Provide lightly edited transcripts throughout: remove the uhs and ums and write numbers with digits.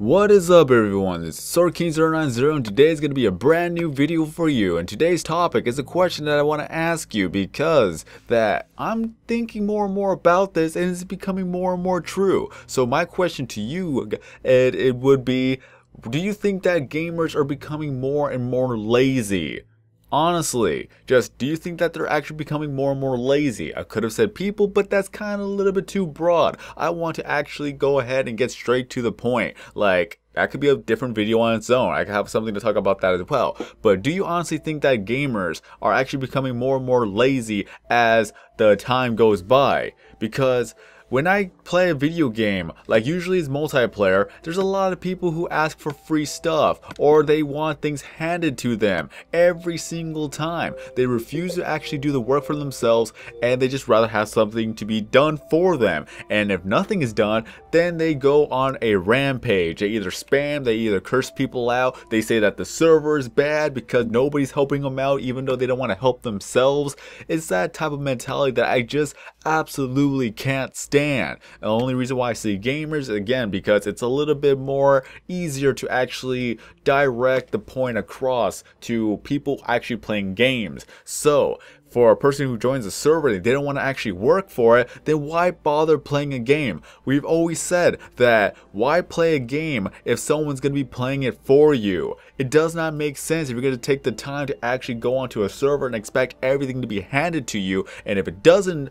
What is up everyone, this is SwordKing090 and today is going to be a brand new video for you, and today's topic is a question that I want to ask you because that I'm thinking more and more about this and it's becoming more and more true. So my question to you, it would be, do you think that gamers are becoming more and more lazy? Honestly, just do you think that they're actually becoming more and more lazy? I could have said people, but that's kind of a little bit too broad. I want to actually go ahead and get straight to the point. Like, that could be a different video on its own. I could have something to talk about that as well. But do you honestly think that gamers are actually becoming more and more lazy as the time goes by? Because when I play a video game, like usually it's multiplayer, there's a lot of people who ask for free stuff or they want things handed to them every single time. They refuse to actually do the work for themselves and they just rather have something to be done for them. And if nothing is done, then they go on a rampage. They either spam, they either curse people out, they say that the server is bad because nobody's helping them out even though they don't want to help themselves. It's that type of mentality that I just absolutely can't stand. The only reason why I see gamers, again, because it's a little bit more easier to actually direct the point across to people actually playing games. So for a person who joins a server, they don't want to actually work for it, then why bother playing a game? We've always said that why play a game if someone's going to be playing it for you? It does not make sense if you're going to take the time to actually go onto a server and expect everything to be handed to you, and if it doesn't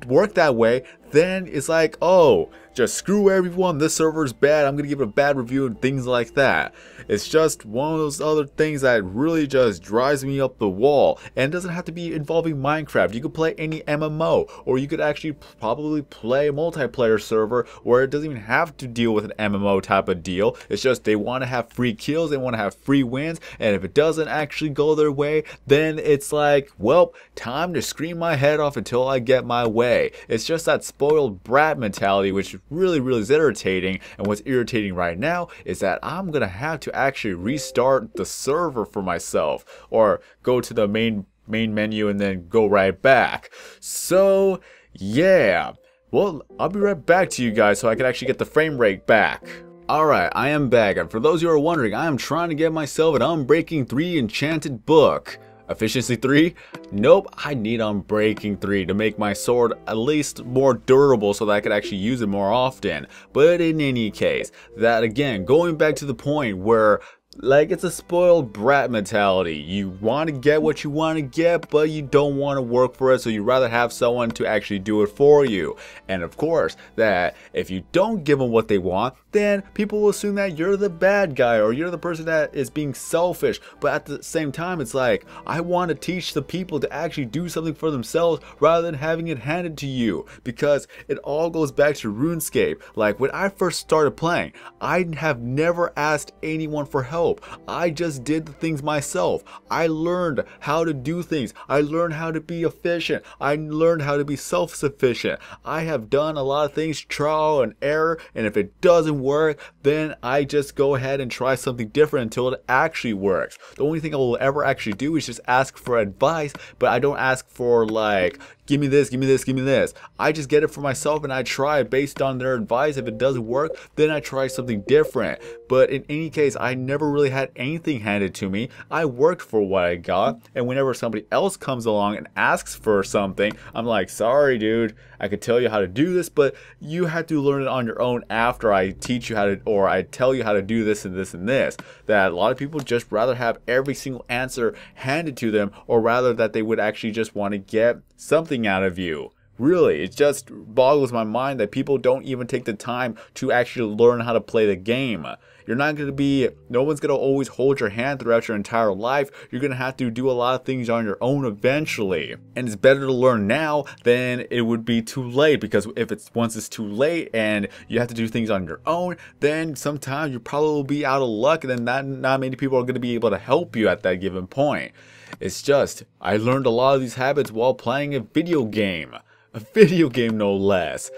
work that way, then it's like, oh, just screw everyone, this server is bad, I'm going to give it a bad review and things like that. It's just one of those other things that really just drives me up the wall. And it doesn't have to be involving Minecraft. You could play any MMO, or you could actually probably play a multiplayer server where it doesn't even have to deal with an MMO type of deal. It's just they want to have free kills, they want to have free wins, and if it doesn't actually go their way, then it's like, well, time to scream my head off until I get my way. It's just that spoiled brat mentality, which really is irritating. And what's irritating right now is that I'm gonna have to actually restart the server for myself, or go to the main menu and then go right back. So yeah, well, I'll be right back to you guys so I can actually get the frame rate back. Alright, I am back, and for those who are wondering, I am trying to get myself an Unbreaking 3 enchanted book. Efficiency 3? Nope, I need Unbreaking 3 to make my sword at least more durable so that I could actually use it more often. But in any case, that again, going back to the point where, like, it's a spoiled brat mentality. You want to get what you want to get, but you don't want to work for it, so you'd rather have someone to actually do it for you. And of course, that if you don't give them what they want, then people will assume that you're the bad guy or you're the person that is being selfish. But at the same time, it's like, I want to teach the people to actually do something for themselves rather than having it handed to you, because it all goes back to RuneScape. Like, when I first started playing, I have never asked anyone for help. I just did the things myself. I learned how to do things. I learned how to be efficient. I learned how to be self-sufficient. I have done a lot of things trial and error, and if it doesn't work, then I just go ahead and try something different until it actually works. The only thing I will ever actually do is just ask for advice, but I don't ask for, like, give me this, give me this, give me this. I just get it for myself and I try it based on their advice. If it doesn't work, then I try something different. But in any case, I never really had anything handed to me. I worked for what I got, and whenever somebody else comes along and asks for something, I'm like, sorry dude, I could tell you how to do this, but you have to learn it on your own after I teach you how to, or I tell you how to do this and this and this. That a lot of people just rather have every single answer handed to them, or rather that they would actually just want to get something out of you. Really, it just boggles my mind that people don't even take the time to actually learn how to play the game. You're not going to be, no one's going to always hold your hand throughout your entire life. You're going to have to do a lot of things on your own eventually. And it's better to learn now than it would be too late, because if it's once it's too late and you have to do things on your own, then sometimes you probably will be out of luck, and then not many people are going to be able to help you at that given point. It's just, I learned a lot of these habits while playing a video game. A video game, no less.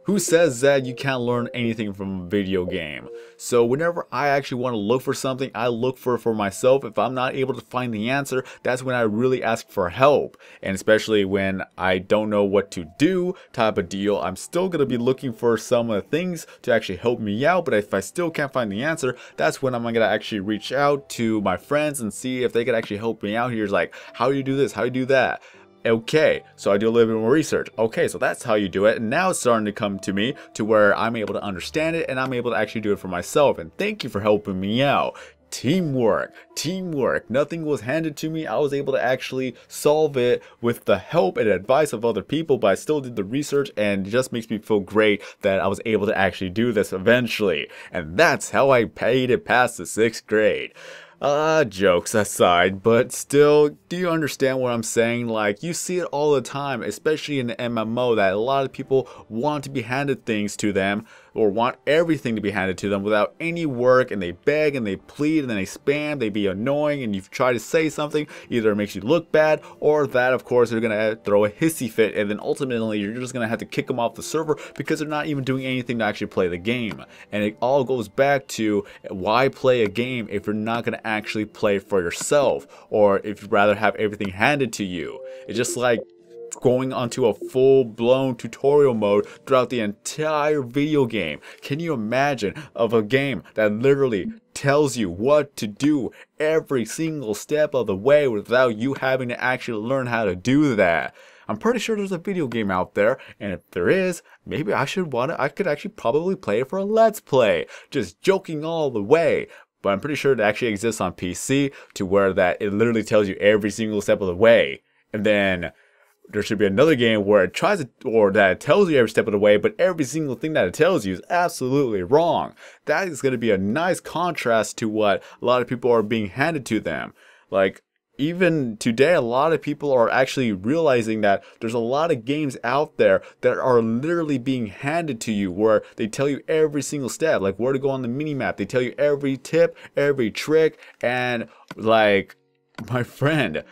Who says that you can't learn anything from a video game? So whenever I actually want to look for something, I look for it for myself. If I'm not able to find the answer, that's when I really ask for help. And especially when I don't know what to do type of deal, I'm still going to be looking for some of the things to actually help me out. But if I still can't find the answer, that's when I'm going to actually reach out to my friends and see if they could actually help me out here. It's like, how do you do this? How do you do that? Okay, so I do a little bit more research. Okay, so that's how you do it. And now it's starting to come to me to where I'm able to understand it and I'm able to actually do it for myself. And thank you for helping me out. Teamwork, teamwork. Nothing was handed to me. I was able to actually solve it with the help and advice of other people, but I still did the research, and it just makes me feel great that I was able to actually do this eventually. And that's how I paid it past the 6th grade. Jokes aside, but still, do you understand what I'm saying? Like, you see it all the time, especially in the MMO, that a lot of people want to be handed things to them, or want everything to be handed to them without any work, and they beg and they plead and then they spam, they be annoying, and you try to say something, either it makes you look bad, or that of course they're gonna throw a hissy fit, and then ultimately you're just gonna have to kick them off the server because they're not even doing anything to actually play the game. And it all goes back to, why play a game if you're not gonna actually play for yourself, or if you'd rather have everything handed to you? It's just like going onto a full-blown tutorial mode throughout the entire video game. Can you imagine of a game that literally tells you what to do every single step of the way without you having to actually learn how to do that? I'm pretty sure there's a video game out there, and if there is, maybe I could actually probably play it for a Let's Play. Just joking all the way. But I'm pretty sure it actually exists on PC to where that it literally tells you every single step of the way. And then there should be another game where it tries to, or that it tells you every step of the way, but every single thing that it tells you is absolutely wrong. That is going to be a nice contrast to what a lot of people are being handed to them. Like, even today, a lot of people are actually realizing that there's a lot of games out there that are literally being handed to you, where they tell you every single step, like where to go on the minimap. They tell you every tip, every trick, and like my friend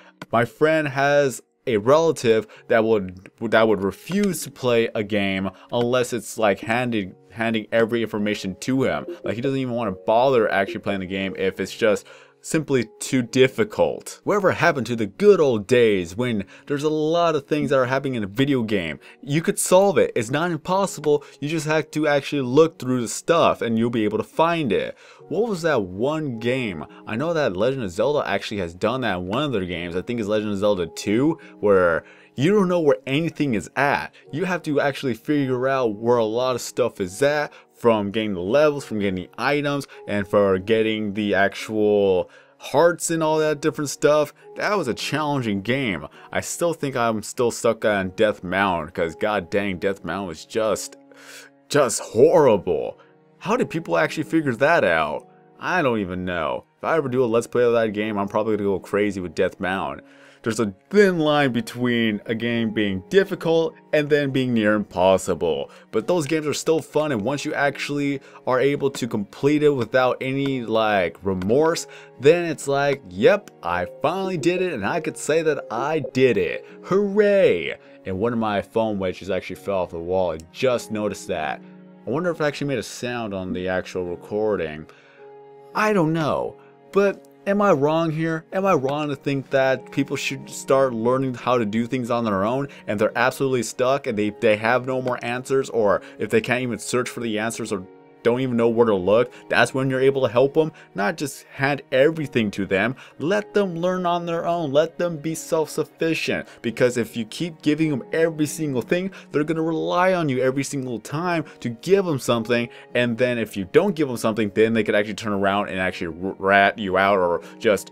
has a relative that would refuse to play a game unless it's like handing every information to him. Like, he doesn't even want to bother actually playing the game if it's just simply too difficult. Whatever happened to the good old days when there's a lot of things that are happening in a video game? You could solve it. It's not impossible. You just have to actually look through the stuff and you'll be able to find it. What was that one game? I know that Legend of Zelda actually has done that in one of their games. I think it's Legend of Zelda 2, where you don't know where anything is at. You have to actually figure out where a lot of stuff is at, from getting the levels, from getting the items, and for getting the actual hearts and all that different stuff. That was a challenging game. I still think I'm still stuck on Death Mountain, because god dang, Death Mountain was just horrible. How did people actually figure that out? I don't even know. If I ever do a Let's Play of that game, I'm probably gonna go crazy with Death Mountain. There's a thin line between a game being difficult and then being near impossible. But those games are still fun, and once you actually are able to complete it without any like remorse, then it's like, yep, I finally did it, and I could say that I did it. Hooray! And one of my phone wedges actually fell off the wall. I just noticed that. I wonder if it actually made a sound on the actual recording. I don't know, but am I wrong here? Am I wrong to think that people should start learning how to do things on their own, and they're absolutely stuck and they have no more answers, or if they can't even search for the answers or don't even know where to look, that's when you're able to help them? Not just hand everything to them. Let them learn on their own. Let them be self-sufficient, because if you keep giving them every single thing, they're going to rely on you every single time to give them something, and then if you don't give them something, then they could actually turn around and actually rat you out, or just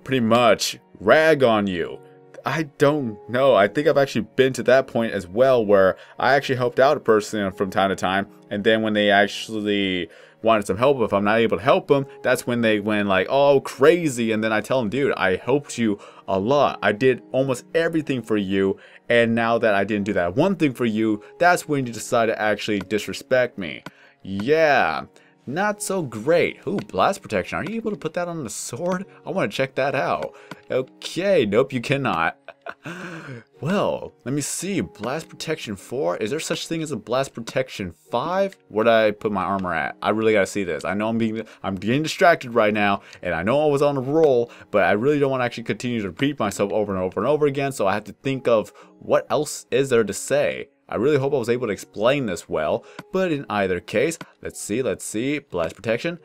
pretty much rag on you. I don't know. I think I've actually been to that point as well, where I actually helped out a person from time to time, and then when they actually wanted some help, if I'm not able to help them, that's when they went like, oh, crazy. And then I tell them, dude, I helped you a lot. I did almost everything for you, and now that I didn't do that one thing for you, that's when you decide to actually disrespect me. Yeah, not so great. Ooh, blast protection. Are you able to put that on the sword? I want to check that out. Okay, nope, you cannot. Well, let me see. Blast protection 4. Is there such thing as a blast protection 5? Where did I put my armor at? I really gotta see this. I know I'm getting distracted right now, and I know I was on a roll, but I really don't want to actually continue to repeat myself over and over and over again. So I have to think of what else is there to say. I really hope I was able to explain this well, but in either case, let's see, blast protection.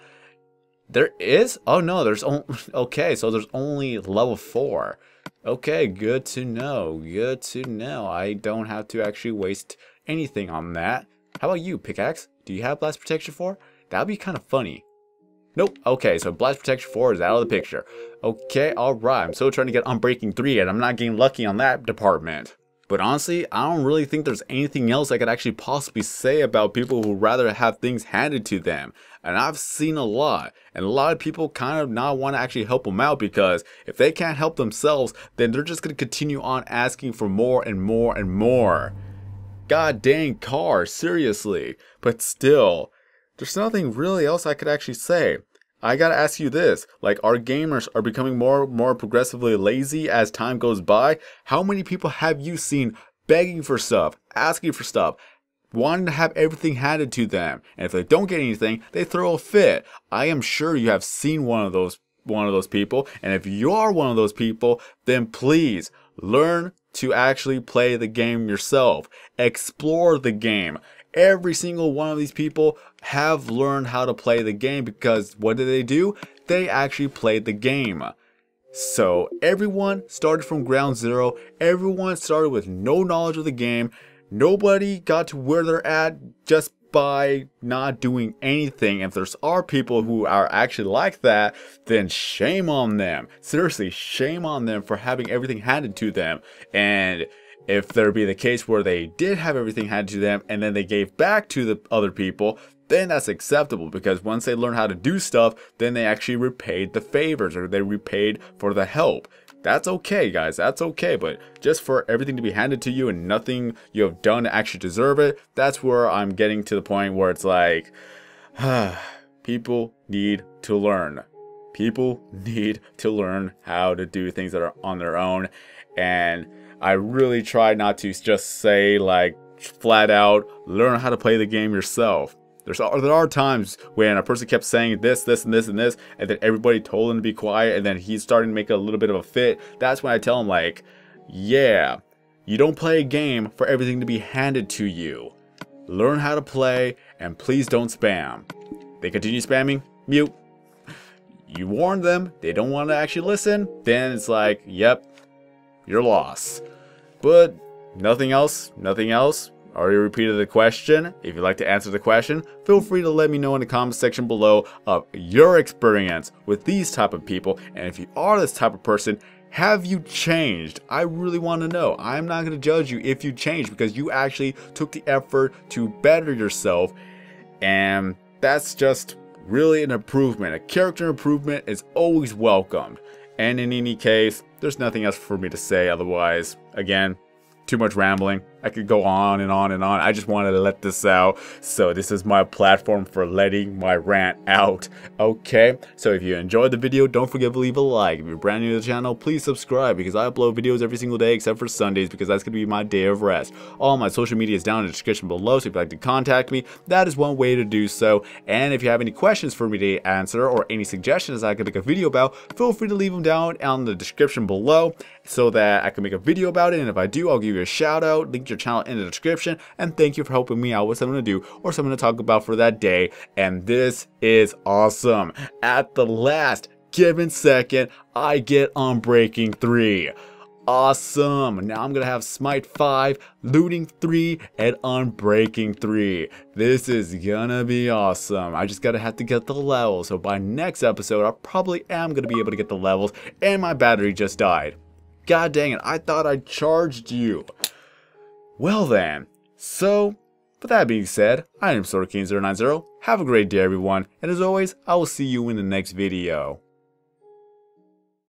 There is? Oh no, there's only, okay, so there's only level 4. Okay, good to know, good to know. I don't have to actually waste anything on that. How about you, Pickaxe? Do you have blast protection 4? That'd be kind of funny. Nope, okay, so blast protection 4 is out of the picture. Okay, alright, I'm still trying to get Unbreaking 3 and I'm not getting lucky on that department. But honestly, I don't really think there's anything else I could actually possibly say about people who rather have things handed to them. And I've seen a lot. And a lot of people kind of not want to actually help them out because if they can't help themselves, then they're just going to continue on asking for more and more and more. God dang car, seriously. But still, there's nothing really else I could actually say. I gotta ask you this, like, our gamers are becoming more and more progressively lazy as time goes by. How many people have you seen begging for stuff, asking for stuff, wanting to have everything handed to them? And if they don't get anything, they throw a fit. I am sure you have seen one of those people, and if you are one of those people, then please learn to actually play the game yourself. Explore the game. Every single one of these people have learned how to play the game because what do? They actually played the game. So everyone started from ground zero. Everyone started with no knowledge of the game. Nobody got to where they're at just by not doing anything. If there's people who are actually like that, then shame on them. Seriously, shame on them for having everything handed to them. And if there be the case where they did have everything handed to them and then they gave back to the other people, then that's acceptable because once they learn how to do stuff, then they actually repaid the favors or they repaid for the help. That's okay, guys, that's okay, but just for everything to be handed to you and nothing you have done to actually deserve it, that's where I'm getting to the point where it's like, people need to learn. People need to learn how to do things that are on their own, and I really try not to just say, like, flat out, learn how to play the game yourself. There are times when a person kept saying this, and this, and this, and then everybody told him to be quiet, and then he's starting to make a little bit of a fit. That's when I tell him, like, yeah, you don't play a game for everything to be handed to you. Learn how to play, and please don't spam. They continue spamming, mute. You warned them, they don't want to actually listen, then it's like, yep, your loss. But nothing else. Already repeated the question. If you'd like to answer the question, feel free to let me know in the comment section below of your experience with these type of people. And if you are this type of person, have you changed? I really want to know. I'm not going to judge you if you changed because you actually took the effort to better yourself. And that's just really an improvement. A character improvement is always welcomed. And in any case, there's nothing else for me to say otherwise. Again, too much rambling. I could go on and on and on. I just wanted to let this out. So this is my platform for letting my rant out. Okay, so if you enjoyed the video, don't forget to leave a like. If you're brand new to the channel, please subscribe because I upload videos every single day except for Sundays because that's going to be my day of rest. All my social media is down in the description below, so if you'd like to contact me, that is one way to do so. And if you have any questions for me to answer or any suggestions I could make a video about, feel free to leave them down in the description below so that I can make a video about it. And if I do, I'll give you a shout out, link your channel in the description, and thank you for helping me out with something to do or something to talk about for that day. And this is awesome. At the last given second, I get Unbreaking 3. Awesome. Now I'm gonna have Smite 5, Looting 3, and Unbreaking 3. This is gonna be awesome. I just gotta have to get the levels. So by next episode, I probably am gonna be able to get the levels, and my battery just died. God dang it, I thought I charged you. Well then, so, with that being said, I am SwordKing090. Have a great day everyone, and as always, I will see you in the next video.